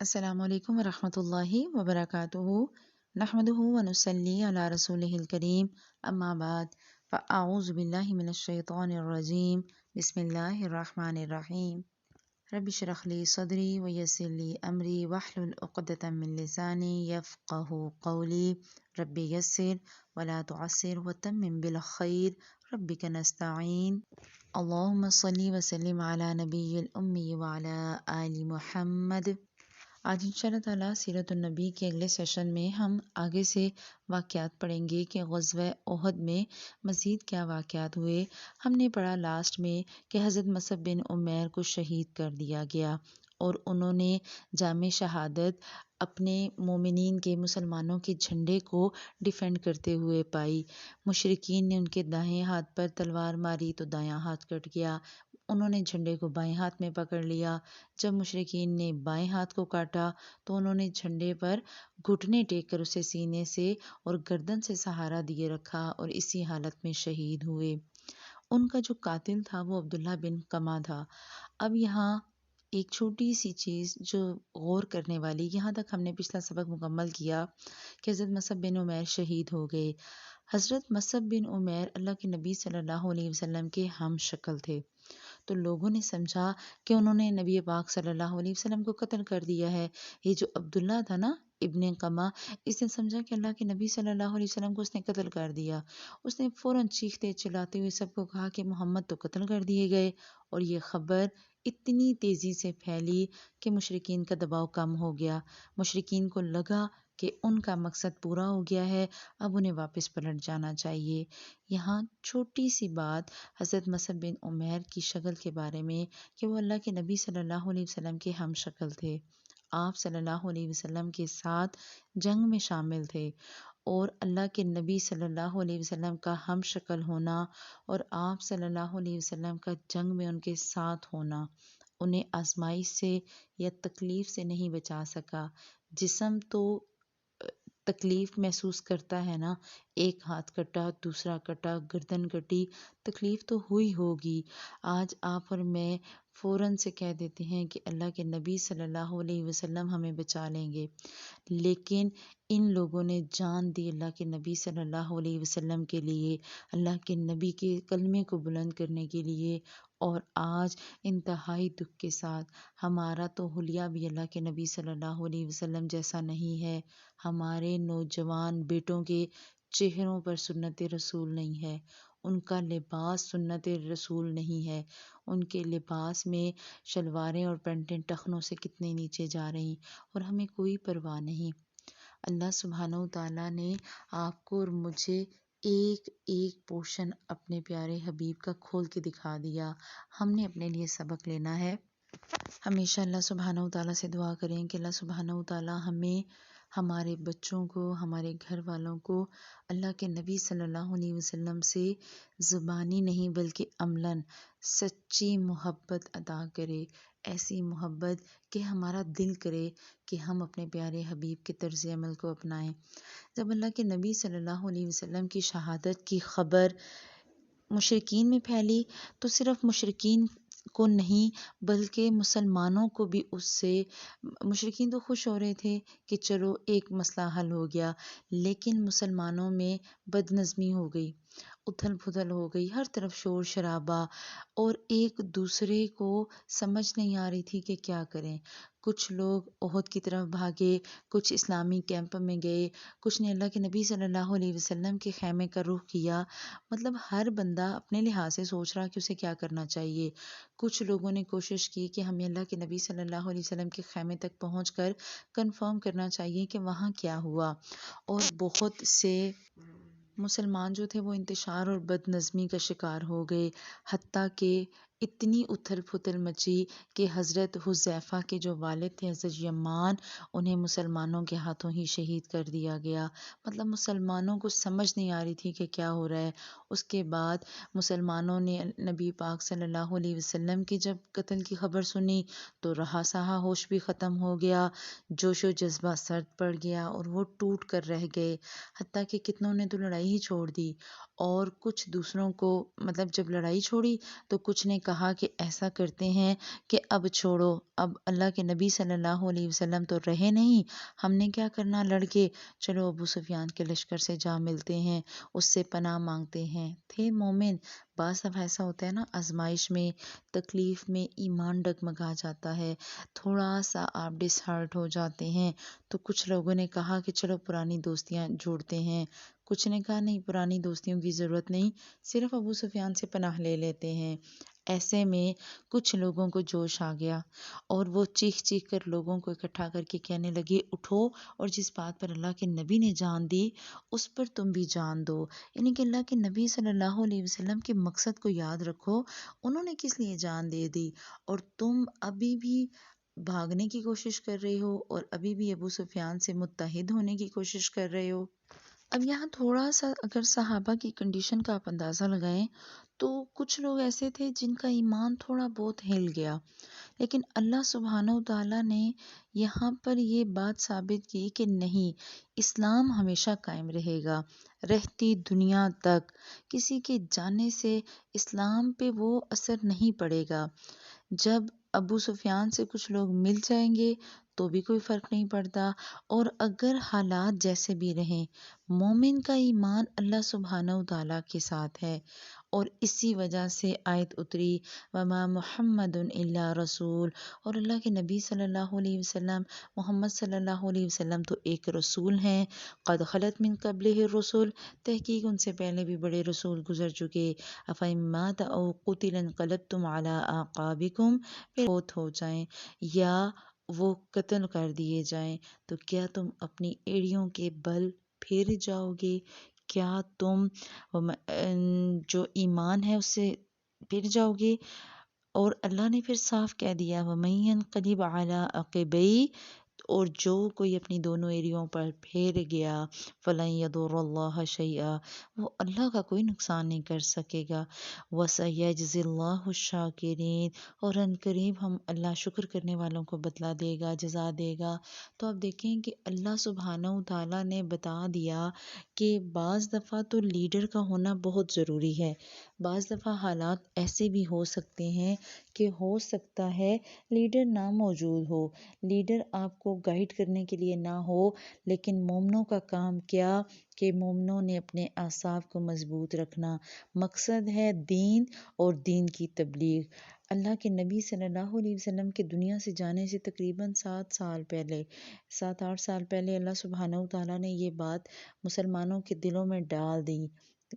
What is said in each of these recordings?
السلام علیکم ورحمۃ اللہ وبرکاتہ نحمده ونصلی علی رسولہ الکریم اما بعد فاعوذ باللہ من الشیطان الرجیم بسم اللہ الرحمن الرحیم رب اشرح لی صدری ویسر لی امری واحلل عقدۃ من لسانی یفقهوا قولی رب یسر ولا تعسر وتمم بالخیر ربک نستعین اللہم صلی وسلم علی نبی الامی وعلی آل محمد۔ آج انشاءاللہ تعالیٰ سیرت النبی کے اگلے سیشن میں ہم آگے سے واقعات پڑھیں گے کہ غزوہ احد میں مزید کیا واقعات ہوئے۔ ہم نے پڑھا لاسٹ میں کہ حضرت مصعب بن عمیر کو شہید کر دیا گیا اور انہوں نے جامِ شہادت اپنے مومنین کے مسلمانوں کے جھنڈے کو ڈیفینڈ کرتے ہوئے پائی۔ مشرکین نے ان کے دائیں ہاتھ پر تلوار ماری تو دایاں ہاتھ کٹ گیا، انہوں نے جھنڈے کو بائیں ہاتھ میں پکڑ لیا۔ جب مشرکین نے بائیں ہاتھ کو کاٹا تو انہوں نے جھنڈے پر گھٹنے ٹیک کر اسے سینے سے اور گردن سے سہارا دیے رکھا اور اسی حالت میں شہید ہوئے۔ ان کا جو قاتل تھا وہ عبداللہ بن قمہ تھا۔ اب یہاں ایک چھوٹی سی چیز جو غور کرنے والی، یہاں تک ہم نے پچھلا سبق مکمل کیا کہ حضرت مصعب بن عمیر شہید ہو گئے۔ حضرت مصعب بن عمیر اللہ کے نبی صلی اللہ علیہ وسلم کے ہم شکل تھے، تو لوگوں نے سمجھا کہ انہوں نے نبی پاک صلی اللہ علیہ وسلم کو قتل کر دیا ہے۔ یہ جو عبداللہ تھا نا ابن قمہ، اس نے سمجھا کہ اللہ کے نبی صلی اللہ علیہ وسلم کو اس نے قتل کر دیا۔ اس نے فوراً چیختے چلاتے ہوئے سب کو کہا کہ محمد تو قتل کر دیے گئے، اور یہ خبر اتنی تیزی سے پھیلی کہ مشرکین کا دباؤ کم ہو گیا۔ مشرکین کو لگا کہ ان کا مقصد پورا ہو گیا ہے، اب انہیں واپس پلٹ جانا چاہیے۔ یہاں چھوٹی سی بات حضرت مصعب بن عمیر کی شکل کے بارے میں کہ وہ اللہ کے نبی صلی اللہ علیہ وسلم کے ہم شکل تھے، آپ صلی اللہ علیہ وسلم کے ساتھ جنگ میں شامل تھے، اور اللہ کے نبی صلی اللہ علیہ وسلم کا ہم شکل ہونا اور آپ صلی اللہ علیہ وسلم کا جنگ میں ان کے ساتھ ہونا انہیں آزمائش سے یا تکلیف سے نہیں بچا سکا۔ جسم تو تکلیف محسوس کرتا ہے نا، ایک ہاتھ کٹا، دوسرا کٹا، گردن کٹی، تکلیف تو ہوئی ہوگی۔ آج آپ اور میں فوراً سے کہہ دیتے ہیں کہ اللہ کے نبی صلی اللہ علیہ وسلم ہمیں بچا لیں گے، لیکن ان لوگوں نے جان دی اللہ کے نبی صلی اللہ علیہ وسلم کے لیے، اللہ کے نبی کے کلمے کو بلند کرنے کے لیے، اور آج انتہائی دکھ کے ساتھ ہمارا تو حلیہ بھی اللہ کے نبی صلی اللہ علیہ وسلم جیسا نہیں ہے، ہمارے نوجوان بیٹوں کے چہروں پر سنت رسول نہیں ہے، ان کا لباس سنت رسول نہیں ہے، ان کے لباس میں شلواریں اور پینٹیں ٹخنوں سے کتنے نیچے جا رہی، اور ہمیں کوئی پرواہ نہیں۔ اللہ سبحانہ و تعالیٰ نے آپ کو اور مجھے ایک ایک پورشن اپنے پیارے حبیب کا کھول کے دکھا دیا، ہم نے اپنے لیے سبق لینا ہے۔ ہمیشہ اللہ سبحانہ و تعالیٰ سے دعا کریں کہ اللہ سبحانہ و تعالیٰ ہمیں، ہمارے بچوں کو، ہمارے گھر والوں کو اللہ کے نبی صلی اللہ علیہ وسلم سے زبانی نہیں بلکہ عملاً سچی محبت عطا کرے، ایسی محبت کہ ہمارا دل کرے کہ ہم اپنے پیارے حبیب کے طرز عمل کو اپنائیں۔ جب اللہ کے نبی صلی اللہ علیہ وسلم کی شہادت کی خبر مشرکین میں پھیلی تو صرف مشرکین کو نہیں بلکہ مسلمانوں کو بھی اس سے، مشرکین تو خوش ہو رہے تھے کہ چلو ایک مسئلہ حل ہو گیا، لیکن مسلمانوں میں بد نظمی ہو گئی، اتھل پھتل ہو گئی، ہر طرف شور شرابہ، اور ایک دوسرے کو سمجھ نہیں آ رہی تھی کہ کیا کریں۔ کچھ لوگ احد کی طرف بھاگے، کچھ اسلامی کیمپ میں گئے، کچھ نے اللہ کے نبی صلی اللہ علیہ وسلم کے خیمے کا رخ کیا، مطلب ہر بندہ اپنے لحاظ سے سوچ رہا کہ اسے کیا کرنا چاہیے۔ کچھ لوگوں نے کوشش کی کہ ہمیں اللہ کے نبی صلی اللہ علیہ وسلم کے خیمے تک پہنچ کر کنفرم کرنا چاہیے کہ وہاں کیا ہوا، اور بہت سے مسلمان جو تھے وہ انتشار اور بد نظمی کا شکار ہو گئے، حتیٰ کہ اتنی اتھل پھتل مچی کہ حضرت حذیفہ کے جو والد تھے حضرت یمان، انہیں مسلمانوں کے ہاتھوں ہی شہید کر دیا گیا۔ مطلب مسلمانوں کو سمجھ نہیں آ رہی تھی کہ کیا ہو رہا ہے۔ اس کے بعد مسلمانوں نے نبی پاک صلی اللہ علیہ وسلم کی جب قتل کی خبر سنی تو رہا سہا ہوش بھی ختم ہو گیا، جوش و جذبہ سرد پڑ گیا، اور وہ ٹوٹ کر رہ گئے، حتیٰ کہ کتنوں نے تو لڑائی ہی چھوڑ دی، اور کچھ دوسروں کو، مطلب جب لڑائی چھوڑی تو کچھ نے کہا کہ ایسا کرتے ہیں کہ اب چھوڑو، اب اللہ کے نبی صلی اللہ علیہ وسلم تو رہے نہیں، ہم نے کیا کرنا لڑ کے، چلو ابو سفیان کے لشکر سے جا ملتے ہیں، اس سے پناہ مانگتے ہیں۔ تھے مومن۔ بعض دفعہ ایسا ہوتا ہے نا، آزمائش میں، تکلیف میں ایمان ڈگمگا جاتا ہے، تھوڑا سا آپ ڈس ہارٹ ہو جاتے ہیں، تو کچھ لوگوں نے کہا کہ چلو پرانی دوستیاں جوڑتے ہیں، کچھ نے کہا نہیں پرانی دوستیوں کی ضرورت نہیں، صرف ابو سفیان سے پناہ لے لیتے ہیں۔ ایسے میں کچھ لوگوں کو جوش آ گیا اور وہ چیخ چیخ کر لوگوں کو اکٹھا کر کے کہنے لگے اٹھو اور جس بات پر اللہ کے نبی نے جان دی اس پر تم بھی جان دو، یعنی کہ اللہ کے نبی صلی اللہ علیہ وسلم کے مقصد کو یاد رکھو، انہوں نے کس لیے جان دے دی اور تم ابھی بھی بھاگنے کی کوشش کر رہے ہو اور ابھی بھی ابو سفیان سے متحد ہونے کی کوشش کر رہے ہو۔ اب یہاں تھوڑا سا اگر صحابہ کی کنڈیشن کا آپ اندازہ لگائیں تو کچھ لوگ ایسے تھے جن کا ایمان تھوڑا بہت ہل گیا، لیکن اللہ سبحانہ و تعالیٰ نے یہاں پر یہ بات ثابت کی کہ نہیں، اسلام ہمیشہ قائم رہے گا، رہتی دنیا تک کسی کے جانے سے اسلام پہ وہ اثر نہیں پڑے گا۔ جب ابو سفیان سے کچھ لوگ مل جائیں گے تو بھی کوئی فرق نہیں پڑتا، اور اگر حالات جیسے بھی رہیں مومن کا ایمان اللہ سبحانہ و تعالیٰ کے ساتھ ہے، اور اسی وجہ سے آیت اتری وما محمد الا رسول، اور اللہ کے نبی صلی اللہ علیہ وسلم، محمد صلی اللہ علیہ وسلم تو ایک رسول ہیں، قد خلت من قبلہ الرسل، تحقیق ان سے پہلے بھی بڑے رسول گزر چکے، افإن مات او قتل انقلبتم علی اعقابکم، پھر فوت ہو جائیں یا وہ قتل کر دیے جائیں تو کیا تم اپنی ایڑیوں کے بل پھر جاؤ گے؟ کیا تم جو ایمان ہے اس سے پھر جاؤ گے؟ اور اللہ نے پھر صاف کہہ دیا وَمَن يَنقَلِبْ عَلَىٰ عَقِبَيْهِ، اور جو کوئی اپنی دونوں ایڑیوں پر پھیر گیا فَلَن يَضُرَّ اللَّهَ شَيْئًا، وہ اللہ کا کوئی نقصان نہیں کر سکے گا، وَسَيَجْزِي اللَّهُ الشَّاكِرِينَ، اور ان قریب ہم اللہ شکر کرنے والوں کو بدلہ دے گا، جزا دے گا۔ تو آپ دیکھیں کہ اللہ سبحانہ و تعالیٰ نے بتا دیا کہ بعض دفعہ تو لیڈر کا ہونا بہت ضروری ہے، بعض دفعہ حالات ایسے بھی ہو سکتے ہیں کہ ہو سکتا ہے لیڈر نہ موجود ہو، لیڈر آپ کو گائیڈ کرنے کے لیے نہ ہو، لیکن مومنوں کا کام کیا کہ مومنوں نے اپنے اعصاب کو مضبوط رکھنا، مقصد ہے دین اور دین کی تبلیغ۔ اللہ کے نبی صلی اللہ علیہ وسلم کے دنیا سے جانے سے تقریباً 7-8 سال پہلے اللہ سبحانہ و تعالیٰ نے یہ بات مسلمانوں کے دلوں میں ڈال دی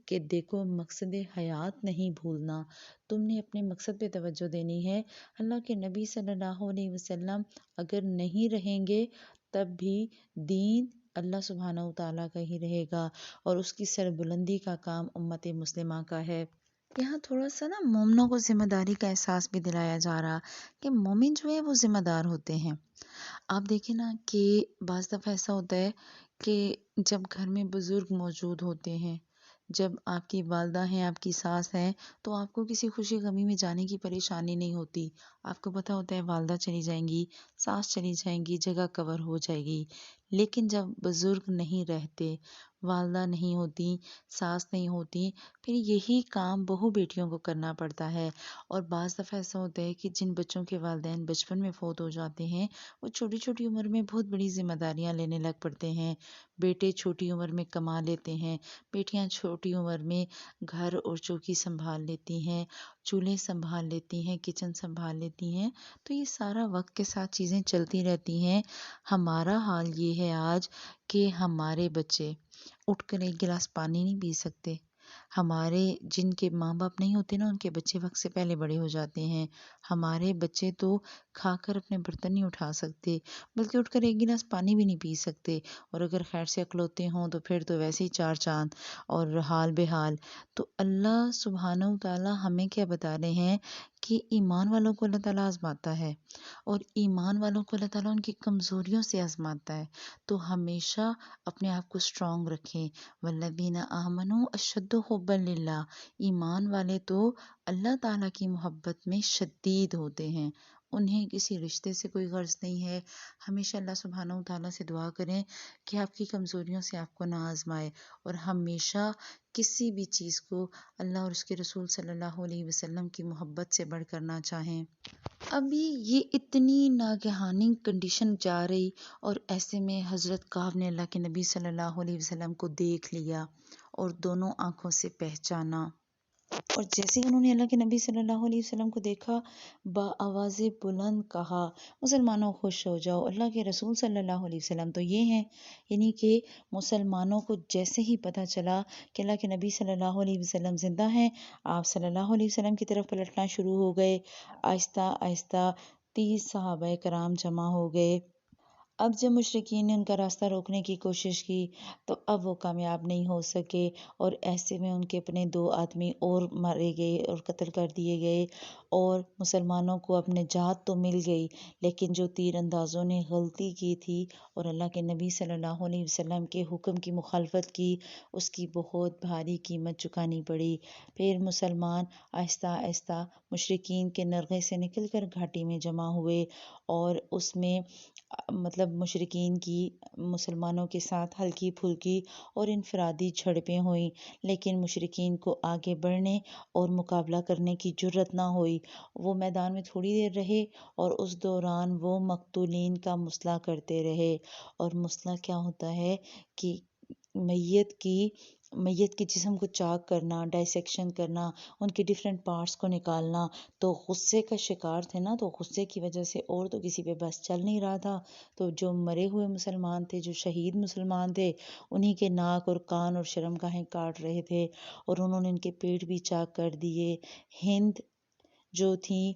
کہ دیکھو مقصد حیات نہیں بھولنا، تم نے اپنے مقصد پہ توجہ دینی ہے۔ اللہ کے نبی صلی اللہ علیہ وسلم اگر نہیں رہیں گے تب بھی دین اللہ سبحانہ و تعالیٰ کا ہی رہے گا اور اس کی سربلندی کا کام امت مسلمہ کا ہے۔ یہاں تھوڑا سا نا مومنوں کو ذمہ داری کا احساس بھی دلایا جا رہا کہ مومن جو ہے وہ ذمہ دار ہوتے ہیں۔ آپ دیکھیں نا کہ بعض دفعہ ایسا ہوتا ہے کہ جب گھر میں بزرگ موجود ہوتے ہیں، جب آپ کی والدہ ہیں، آپ کی ساس ہیں، تو آپ کو کسی خوشی غمی میں جانے کی پریشانی نہیں ہوتی، آپ کو پتہ ہوتا ہے والدہ چلی جائیں گی، ساس چلی جائیں گی، جگہ کور ہو جائے گی۔ لیکن جب بزرگ نہیں رہتے، والدہ نہیں ہوتی، ساس نہیں ہوتی، پھر یہی کام بہو بیٹیوں کو کرنا پڑتا ہے۔ اور بعض دفعہ ایسا ہوتا ہے کہ جن بچوں کے والدین بچپن میں فوت ہو جاتے ہیں وہ چھوٹی چھوٹی عمر میں بہت بڑی ذمہ داریاں لینے لگ پڑتے ہیں، بیٹے چھوٹی عمر میں کما لیتے ہیں، بیٹیاں چھوٹی عمر میں گھر اور چوکی سنبھال لیتی ہیں، چولہے سنبھال لیتی ہیں، کچن سنبھال لیتی ہیں، تو یہ سارا وقت کے ساتھ چیزیں چلتی رہتی ہیں۔ ہمارا حال یہ ہے آج کہ ہمارے بچے اٹھ کر ایک گلاس پانی نہیں پی سکتے، ہمارے جن کے ماں باپ نہیں ہوتے نا ان کے بچے وقت سے پہلے بڑے ہو جاتے ہیں، ہمارے بچے تو کھا کر اپنے برتن نہیں اٹھا سکتے بلکہ اٹھ کر ایک گلاس پانی بھی نہیں پی سکتے، اور اگر خیر سے اکلوتے ہوں تو پھر تو ویسے ہی 4 چاند اور حال بے حال۔ تو اللہ سبحانہ و تعالیٰ ہمیں کیا بتا رہے ہیں کہ ایمان والوں کو اللہ تعالیٰ آزماتا ہے، اور ایمان والوں کو اللہ تعالیٰ ان کی کمزوریوں سے آزماتا ہے، تو ہمیشہ اپنے آپ کو اسٹرانگ رکھیں۔ والذین آمنوا اشد حبا للہ، ایمان والے تو اللہ تعالیٰ کی محبت میں شدید ہوتے ہیں، انہیں کسی رشتے سے کوئی غرض نہیں ہے۔ ہمیشہ اللہ سبحانہ و تعالیٰ سے دعا کریں کہ آپ کی کمزوریوں سے آپ کو نہ آزمائے، اور ہمیشہ کسی بھی چیز کو اللہ اور اس کے رسول صلی اللہ علیہ وسلم کی محبت سے بڑھ کر نہ چاہیں۔ ابھی یہ اتنی ناگہانی کنڈیشن جا رہی، اور ایسے میں حضرت کعب نے اللہ کے نبی صلی اللہ علیہ وسلم کو دیکھ لیا اور دونوں آنکھوں سے پہچانا، اور جیسے ہی انہوں نے اللہ کے نبی صلی اللہ علیہ وسلم کو دیکھا، بآواز بلند کہا، مسلمانوں خوش ہو جاؤ، اللہ کے رسول صلی اللہ علیہ وسلم تو یہ ہیں۔ یعنی کہ مسلمانوں کو جیسے ہی پتہ چلا کہ اللہ کے نبی صلی اللہ علیہ وسلم زندہ ہیں، آپ صلی اللہ علیہ وسلم کی طرف پلٹنا شروع ہو گئے۔ آہستہ آہستہ 30 صحابہ کرام جمع ہو گئے۔ اب جب مشرکین نے ان کا راستہ روکنے کی کوشش کی تو اب وہ کامیاب نہیں ہو سکے، اور ایسے میں ان کے اپنے 2 آدمی اور مارے گئے اور قتل کر دیے گئے، اور مسلمانوں کو اب نجات تو مل گئی، لیکن جو تیر اندازوں نے غلطی کی تھی اور اللہ کے نبی صلی اللہ علیہ وسلم کے حکم کی مخالفت کی، اس کی بہت بھاری قیمت چکانی پڑی۔ پھر مسلمان آہستہ آہستہ مشرکین کے نرغے سے نکل کر گھاٹی میں جمع ہوئے، اور اس میں مطلب مشرکین کی مسلمانوں کے ساتھ ہلکی پھلکی اور انفرادی جھڑپیں ہوئیں، لیکن مشرکین کو آگے بڑھنے اور مقابلہ کرنے کی جرأت نہ ہوئی۔ وہ میدان میں تھوڑی دیر رہے، اور اس دوران وہ مقتولین کا مسئلہ کرتے رہے، اور مسئلہ کیا ہوتا ہے کہ میت کے جسم کو چاک کرنا، ڈائسیکشن کرنا، ان کے ڈیفرنٹ پارٹس کو نکالنا۔ تو غصے کا شکار تھے نا، تو غصے کی وجہ سے اور تو کسی پہ بس چل نہیں رہا تھا، تو جو مرے ہوئے مسلمان تھے، جو شہید مسلمان تھے، انہی کے ناک اور کان اور شرمگاہیں کاٹ رہے تھے، اور انہوں نے ان کے پیٹ بھی چاک کر دیے۔ ہند جو تھی،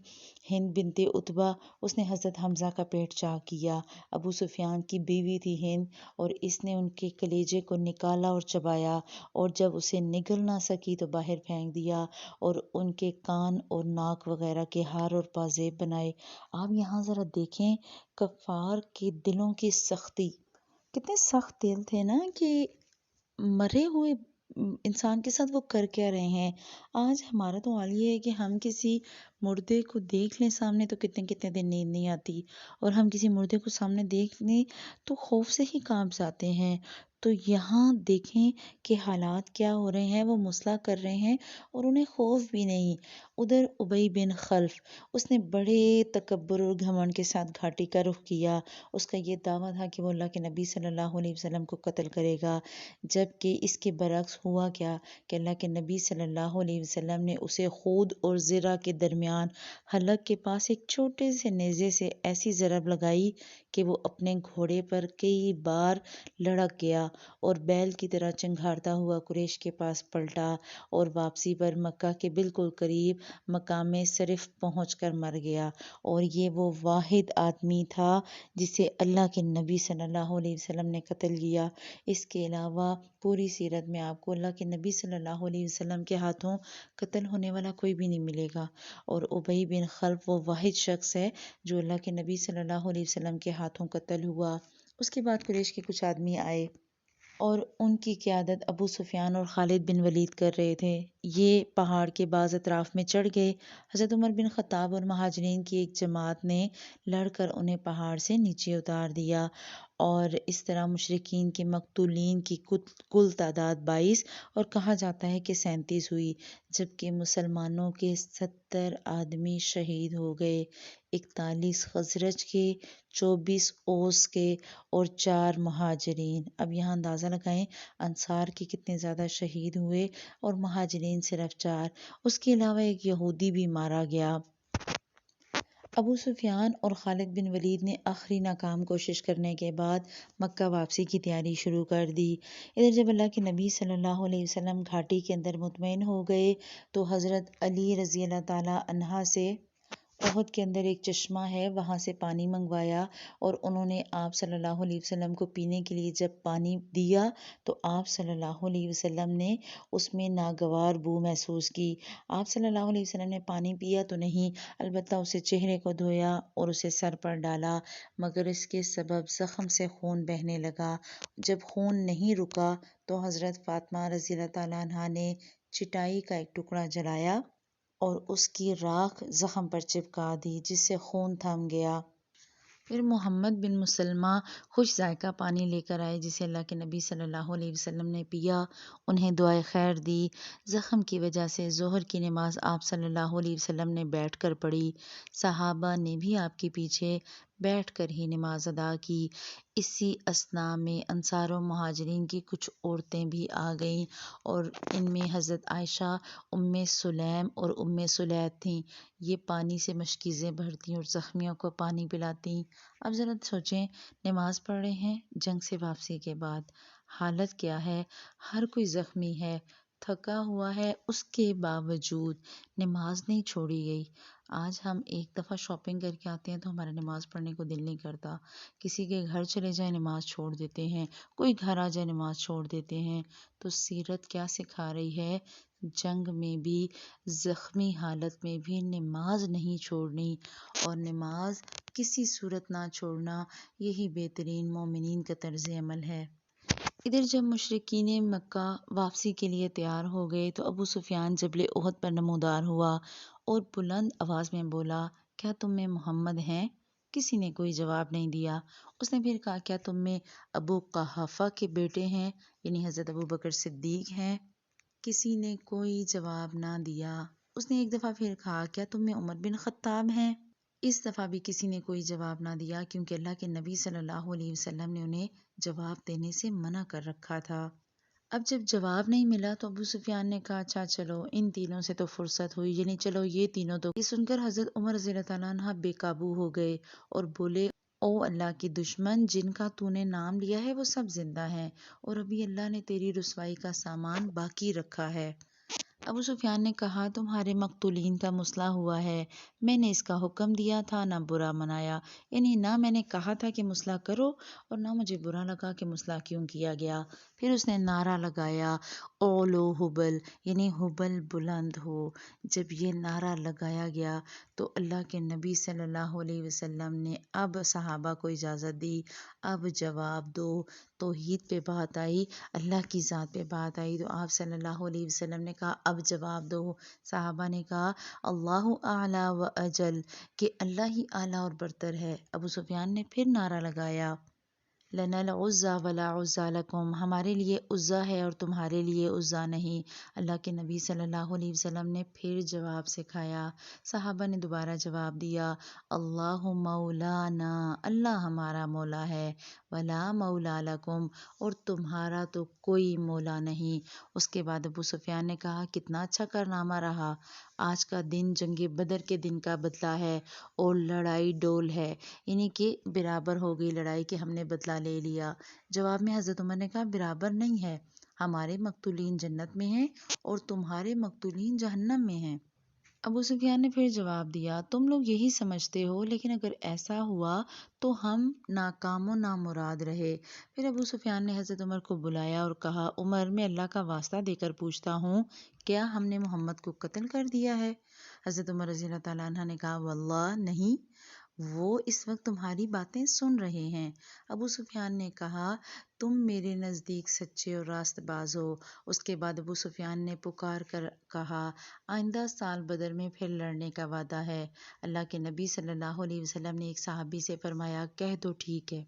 ہند بنت عتبہ، اس نے حضرت حمزہ کا پیٹ چاک کیا۔ ابو سفیان کی بیوی تھی ہند، اور اس نے ان کے کلیجے کو نکالا اور چبایا، اور جب اسے نگل نہ سکی تو باہر پھینک دیا، اور ان کے کان اور ناک وغیرہ کے ہار اور پازیب بنائے۔ آپ یہاں ذرا دیکھیں کفار کے دلوں کی سختی، کتنے سخت دل تھے نا، کہ مرے ہوئے انسان کے ساتھ وہ کر کیا رہے ہیں۔ آج ہمارا تو حال یہ ہے کہ ہم کسی مردے کو دیکھ لیں سامنے تو کتنے کتنے دن نیند نہیں آتی، اور ہم کسی مردے کو سامنے دیکھ لیں تو خوف سے ہی کانپ جاتے ہیں۔ تو یہاں دیکھیں کہ حالات کیا ہو رہے ہیں، وہ مسئلہ کر رہے ہیں اور انہیں خوف بھی نہیں۔ ادھر ابی بن خلف، اس نے بڑے تکبر اور گھمنڈ کے ساتھ گھاٹی کا رخ کیا۔ اس کا یہ دعویٰ تھا کہ وہ اللہ کے نبی صلی اللہ علیہ وسلم کو قتل کرے گا، جبکہ اس کے برعکس ہوا کیا کہ اللہ کے نبی صلی اللہ علیہ وسلم نے اسے خود اور زرہ کے درمیان حلق کے پاس ایک چھوٹے سے نیزے سے ایسی ضرب لگائی کہ وہ اپنے گھوڑے پر کئی بار لڑک گیا، اور بیل کی طرح چنگھاڑتا ہوا قریش کے پاس پلٹا، اور واپسی پر مکہ کے بالکل قریب مقام صرف پہنچ کر مر گیا۔ اور یہ وہ واحد آدمی تھا جسے اللہ کے نبی صلی اللہ علیہ وسلم نے قتل کیا۔ اس کے علاوہ پوری سیرت میں آپ کو اللہ کے نبی صلی اللہ علیہ وسلم کے ہاتھوں قتل ہونے والا کوئی بھی نہیں ملے گا، اور ابی بن خلف وہ واحد شخص ہے جو اللہ کے نبی صلی اللہ علیہ وسلم کے ہاتھوں قتل ہوا۔ اس کے بعد قریش کے کچھ آدمی آئے، اور ان کی قیادت ابو سفیان اور خالد بن ولید کر رہے تھے۔ یہ پہاڑ کے بعض اطراف میں چڑھ گئے۔ حضرت عمر بن خطاب اور مہاجرین کی ایک جماعت نے لڑ کر انہیں پہاڑ سے نیچے اتار دیا، اور اس طرح مشرکین کے مقتولین کی کل تعداد 22 اور کہا جاتا ہے کہ 37 ہوئی، جبکہ مسلمانوں کے 70 آدمی شہید ہو گئے، 41 خزرج کے، 24 اوس کے، اور 4 مہاجرین۔ اب یہاں اندازہ لگائیں انصار کے کتنے زیادہ شہید ہوئے اور مہاجرین صرف 4۔ اس کے علاوہ ایک یہودی بھی مارا گیا۔ ابو سفیان اور خالد بن ولید نے آخری ناکام کوشش کرنے کے بعد مکہ واپسی کی تیاری شروع کر دی۔ ادھر جب اللہ کے نبی صلی اللہ علیہ وسلم گھاٹی کے اندر مطمئن ہو گئے تو حضرت علی رضی اللہ تعالیٰ عنہ سے احد کے اندر ایک چشمہ ہے، وہاں سے پانی منگوایا، اور انہوں نے آپ صلی اللہ علیہ وسلم کو پینے کے لیے جب پانی دیا تو آپ صلی اللہ علیہ وسلم نے اس میں ناگوار بو محسوس کی۔ آپ صلی اللہ علیہ وسلم نے پانی پیا تو نہیں، البتہ اسے چہرے کو دھویا اور اسے سر پر ڈالا، مگر اس کے سبب زخم سے خون بہنے لگا۔ جب خون نہیں رکا تو حضرت فاطمہ رضی اللہ تعالیٰ عنہا نے چٹائی کا ایک ٹکڑا جلایا اور اس کی راکھ زخم پر چپکا دی جس سے خون تھم گیا۔ پھر محمد بن مسلمہ خوش ذائقہ پانی لے کر آئے جسے اللہ کے نبی صلی اللہ علیہ وسلم نے پیا، انہیں دعائے خیر دی۔ زخم کی وجہ سے ظہر کی نماز آپ صلی اللہ علیہ وسلم نے بیٹھ کر پڑھی، صحابہ نے بھی آپ کے پیچھے بیٹھ کر ہی نماز ادا کی۔ اسی اثناء میں انصار و مہاجرین کی کچھ عورتیں بھی آ گئیں اور ان میں حضرت عائشہ، ام سلیم اور ام سلیت تھیں۔ یہ پانی سے مشکیزیں بھرتیں اور زخمیوں کو پانی پلاتیں۔ اب ذرا سوچیں، نماز پڑھ رہے ہیں جنگ سے واپسی کے بعد، حالت کیا ہے، ہر کوئی زخمی ہے، تھکا ہوا ہے، اس کے باوجود نماز نہیں چھوڑی گئی۔ آج ہم ایک دفعہ شاپنگ کر کے آتے ہیں تو ہمارا نماز پڑھنے کو دل نہیں کرتا، کسی کے گھر چلے جائیں نماز چھوڑ دیتے ہیں، کوئی گھر آ جائے نماز چھوڑ دیتے ہیں۔ تو سیرت کیا سکھا رہی ہے؟ جنگ میں بھی، زخمی حالت میں بھی نماز نہیں چھوڑنی، اور نماز کسی صورت نہ چھوڑنا، یہی بہترین مومنین کا طرز عمل ہے۔ ادھر جب مشرکین مکہ واپسی کے لیے تیار ہو گئے تو ابو سفیان جبل احد پر نمودار ہوا اور بلند آواز میں بولا، کیا تم میں محمد ہیں؟ کسی نے کوئی جواب نہیں دیا۔ اس نے پھر کہا، کیا تم میں ابو قحافہ کے بیٹے ہیں، یعنی حضرت ابو بکر صدیق ہیں؟ کسی نے کوئی جواب نہ دیا۔ اس نے ایک دفعہ پھر کہا، کیا تم میں عمر بن خطاب ہیں؟ اس دفعہ بھی کسی نے کوئی جواب نہ دیا، کیونکہ اللہ کے نبی صلی اللہ علیہ وسلم نے انہیں جواب دینے سے منع کر رکھا تھا۔ اب جب جواب نہیں ملا تو ابو سفیان نے کہا، اچھا چلو ان تینوں سے تو فرصت ہوئی، یعنی چلو یہ تینوں تو۔ یہ سن کر حضرت عمر رضی اللہ تعالیٰ عنہ بے قابو ہو گئے اور بولے، او اللہ کی دشمن، جن کا تو نے نام لیا ہے وہ سب زندہ ہیں، اور ابھی اللہ نے تیری رسوائی کا سامان باقی رکھا ہے۔ ابو سفیان نے کہا، تمہارے مقتولین کا مسئلہ ہوا ہے، میں نے اس کا حکم دیا تھا، نہ برا منایا، یعنی نہ میں نے کہا تھا کہ مسئلہ کرو اور نہ مجھے برا لگا کہ مسئلہ کیوں کیا گیا۔ پھر اس نے نعرہ لگایا، اولو حبل، یعنی حبل بلند ہو۔ جب یہ نعرہ لگایا گیا تو اللہ کے نبی صلی اللہ علیہ وسلم نے اب صحابہ کو اجازت دی، اب جواب دو۔ توحید پہ بات آئی، اللہ کی ذات پہ بات آئی تو آپ صلی اللہ علیہ وسلم نے کہا، اب جواب دو۔ صحابہ نے کہا، اللہ اعلیٰ و اجل، کہ اللہ ہی اعلیٰ اور برتر ہے۔ ابو سفیان نے پھر نعرہ لگایا، لنا العزیٰ ولا عزیٰ لکم، ہمارے لیے عزیٰ ہے اور تمہارے لیے عزیٰ نہیں۔ اللہ کے نبی صلی اللہ علیہ وسلم نے پھر جواب سکھایا۔ صحابہ نے دوبارہ جواب دیا، اللہ مولانا، اللہ ہمارا مولا ہے، ولا مولا لکم، اور تمہارا تو کوئی مولا نہیں۔ اس کے بعد ابو سفیان نے کہا، کتنا اچھا کارنامہ رہا، آج کا دن جنگ بدر کے دن کا بدلہ ہے اور لڑائی ڈول ہے، یعنی کہ برابر ہو گئی لڑائی کہ ہم نے بدلہ لے لیا۔ جواب میں حضرت عمر نے کہا، برابر نہیں ہے، ہمارے مقتولین جنت میں ہیں اور تمہارے مقتولین جہنم میں ہیں۔ ابو سفیان نے پھر جواب دیا، تم لوگ یہی سمجھتے ہو، لیکن اگر ایسا ہوا تو ہم ناکام و نامراد رہے۔ پھر ابو سفیان نے حضرت عمر کو بلایا اور کہا، عمر، میں اللہ کا واسطہ دے کر پوچھتا ہوں، کیا ہم نے محمد کو قتل کر دیا ہے؟ حضرت عمر رضی اللہ تعالیٰ عنہ نے کہا، واللہ نہیں، وہ اس وقت تمہاری باتیں سن رہے ہیں۔ ابو سفیان نے کہا، تم میرے نزدیک سچے اور راست باز ہو۔ اس کے بعد ابو سفیان نے پکار کر کہا، آئندہ سال بدر میں پھر لڑنے کا وعدہ ہے۔ اللہ کے نبی صلی اللہ علیہ وسلم نے ایک صحابی سے فرمایا، کہہ دو ٹھیک ہے،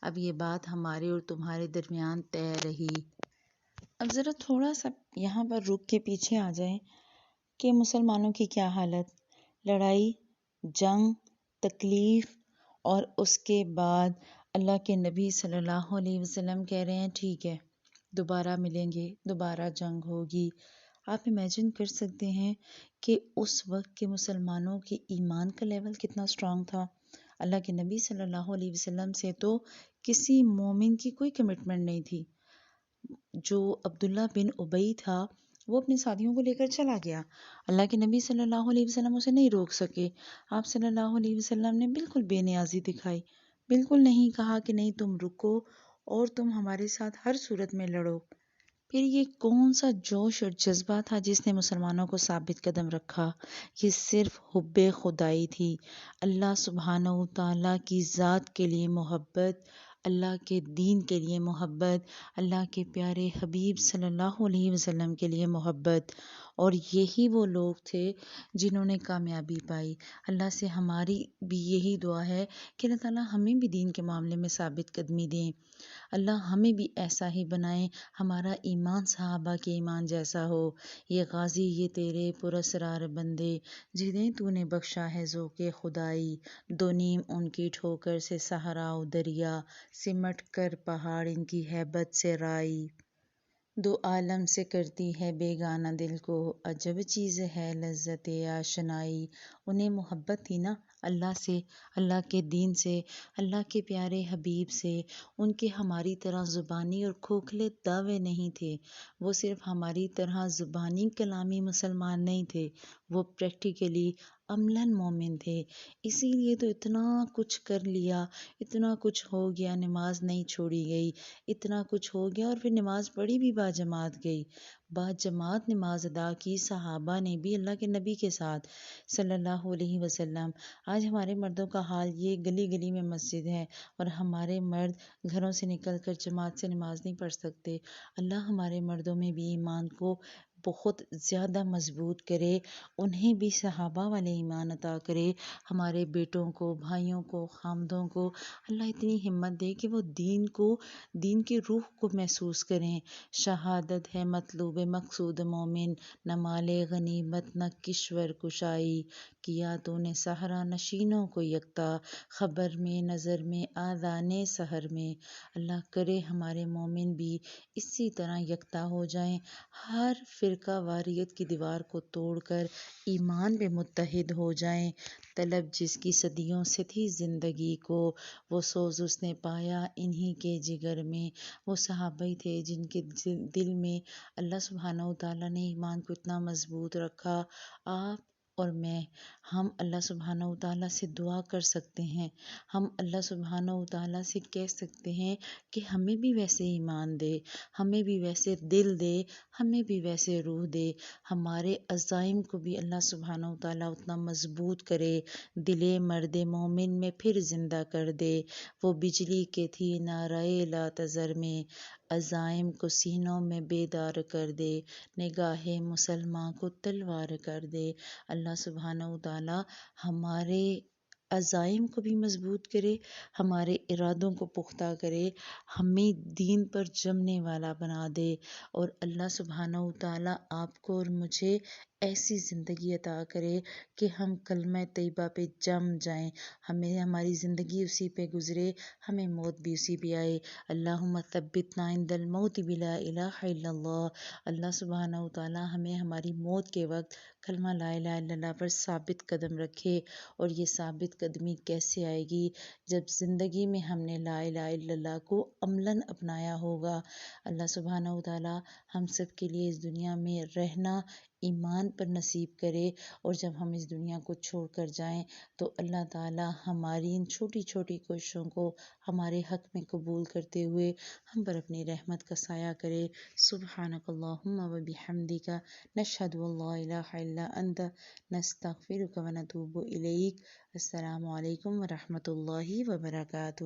اب یہ بات ہمارے اور تمہارے درمیان طے رہی۔ اب ذرا تھوڑا سا یہاں پر رک کے پیچھے آ جائیں کہ مسلمانوں کی کیا حالت، لڑائی، جنگ، تکلیف، اور اس کے بعد اللہ کے نبی صلی اللہ علیہ وسلم کہہ رہے ہیں، ٹھیک ہے، دوبارہ ملیں گے، دوبارہ جنگ ہوگی۔ آپ امیجن کر سکتے ہیں کہ اس وقت کے مسلمانوں کے ایمان کا لیول کتنا سٹرانگ تھا۔ اللہ کے نبی صلی اللہ علیہ وسلم سے تو کسی مومن کی کوئی کمٹمنٹ نہیں تھی۔ جو عبداللہ بن ابی تھا وہ اپنے ساتھیوں کو لے کر چلا گیا، اللہ کے نبی صلی اللہ علیہ وسلم اسے نہیں روک سکے۔ آپ صلی اللہ علیہ وسلم نے بالکل بے نیازی دکھائی، بالکل نہیں کہا کہ نہیں تم رکو اور تم ہمارے ساتھ ہر صورت میں لڑو۔ پھر یہ کون سا جوش اور جذبہ تھا جس نے مسلمانوں کو ثابت قدم رکھا؟ یہ صرف حب خدائی تھی، اللہ سبحانہ و تعالیٰ کی ذات کے لیے محبت، اللہ کے دین کے لیے محبت، اللہ کے پیارے حبیب صلی اللہ علیہ وسلم کے لیے محبت، اور یہی وہ لوگ تھے جنہوں نے کامیابی پائی۔ اللہ سے ہماری بھی یہی دعا ہے کہ اللہ تعالیٰ ہمیں بھی دین کے معاملے میں ثابت قدمی دیں، اللہ ہمیں بھی ایسا ہی بنائے، ہمارا ایمان صحابہ کے ایمان جیسا ہو۔ یہ غازی یہ تیرے پراسرار بندے، جنہیں تو نے بخشا ہے ذوق خدائی، دو نیم ان کی ٹھوکر سے صحرا و دریا، سمٹ کر پہاڑ ان کی ہیبت سے رائی، دو عالم سے کرتی ہے بیگانہ دل کو، عجب چیز ہے لذت آشنائی۔ انہیں محبت تھی نا اللہ سے، اللہ کے دین سے، اللہ کے پیارے حبیب سے، ان کے ہماری طرح زبانی اور کھوکھلے دعوے نہیں تھے، وہ صرف ہماری طرح زبانی کلامی مسلمان نہیں تھے، وہ پریکٹیکلی عملاً مومن تھے۔ اسی لیے تو اتنا کچھ کر لیا، اتنا کچھ ہو گیا، نماز نہیں چھوڑی گئی، اتنا کچھ ہو گیا، اور پھر نماز پڑھی بھی باجماعت گئی، باجماعت نماز ادا کی صحابہ نے بھی اللہ کے نبی کے ساتھ صلی اللہ علیہ وسلم۔ آج ہمارے مردوں کا حال یہ، گلی گلی میں مسجد ہے اور ہمارے مرد گھروں سے نکل کر جماعت سے نماز نہیں پڑھ سکتے۔ اللہ ہمارے مردوں میں بھی ایمان کو بہت زیادہ مضبوط کرے، انہیں بھی صحابہ والے ایمان عطا کرے، ہمارے بیٹوں کو، بھائیوں کو، خامدوں کو اللہ اتنی ہمت دے کہ وہ دین کی روح کو محسوس کریں۔ شہادت ہے مطلوب مقصود مومن، نہ مال غنیمت نہ کشور کشائی، کیا تو نے صحرا نشینوں کو یکتا، خبر میں نظر میں آذان سحر میں۔ اللہ کرے ہمارے مومن بھی اسی طرح یکتا ہو جائیں، ہر فرقہ واریت کی دیوار کو توڑ کر ایمان پہ متحد ہو جائیں۔ طلب جس کی صدیوں سے تھی زندگی کو، وہ سوز اس نے پایا انہی کے جگر میں۔ وہ صحابہ ہی تھے جن کے دل میں اللہ سبحانہ و تعالیٰ نے ایمان کو اتنا مضبوط رکھا۔ آپ اور میں، ہم اللہ سبحانہ و تعالیٰ سے دعا کر سکتے ہیں، ہم اللہ سبحانہ و تعالیٰ سے کہہ سکتے ہیں کہ ہمیں بھی ویسے ایمان دے، ہمیں بھی ویسے دل دے، ہمیں بھی ویسے روح دے، ہمارے عزائم کو بھی اللہ سبحانہ و تعالیٰ اتنا مضبوط کرے، دل مرد مومن میں پھر زندہ کر دے۔ وہ بجلی کے تھی نعرہ لا تذر میں، عزائم کو سینوں میں بیدار کر دے، نگاہ مسلمان کو تلوار کر دے۔ اللہ سبحانہ و تعالیٰ ہمارے عزائم کو بھی مضبوط کرے، ہمارے ارادوں کو پختہ کرے، ہمیں دین پر جمنے والا بنا دے، اور اللہ سبحانہ و تعالیٰ آپ کو اور مجھے ایسی زندگی عطا کرے کہ ہم کلمہ طیبہ پہ جم جائیں، ہمیں ہماری زندگی اسی پہ گزرے، ہمیں موت بھی اسی پہ آئے۔ اللہم ثبتنا عند الموت بلا الہ الا اللہ۔ اللہ سبحانہ و تعالیٰ ہمیں ہماری موت کے وقت کلمہ لا الہ الا اللہ پر ثابت قدم رکھے، اور یہ ثابت قدمی کیسے آئے گی؟ جب زندگی میں ہم نے لا الہ الا اللہ کو عملاً اپنایا ہوگا۔ اللہ سبحانہ و تعالیٰ ہم سب کے لیے اس دنیا میں رہنا ایمان پر نصیب کرے، اور جب ہم اس دنیا کو چھوڑ کر جائیں تو اللہ تعالیٰ ہماری ان چھوٹی چھوٹی کوششوں کو ہمارے حق میں قبول کرتے ہوئے ہم پر اپنی رحمت کا سایہ کرے۔ سبحانک اللہم و بحمدک، نشہد ان لا الہ الا انت، نستغفرک و نتوب الیک۔ السلام علیکم ورحمۃ اللہ وبرکاتہ۔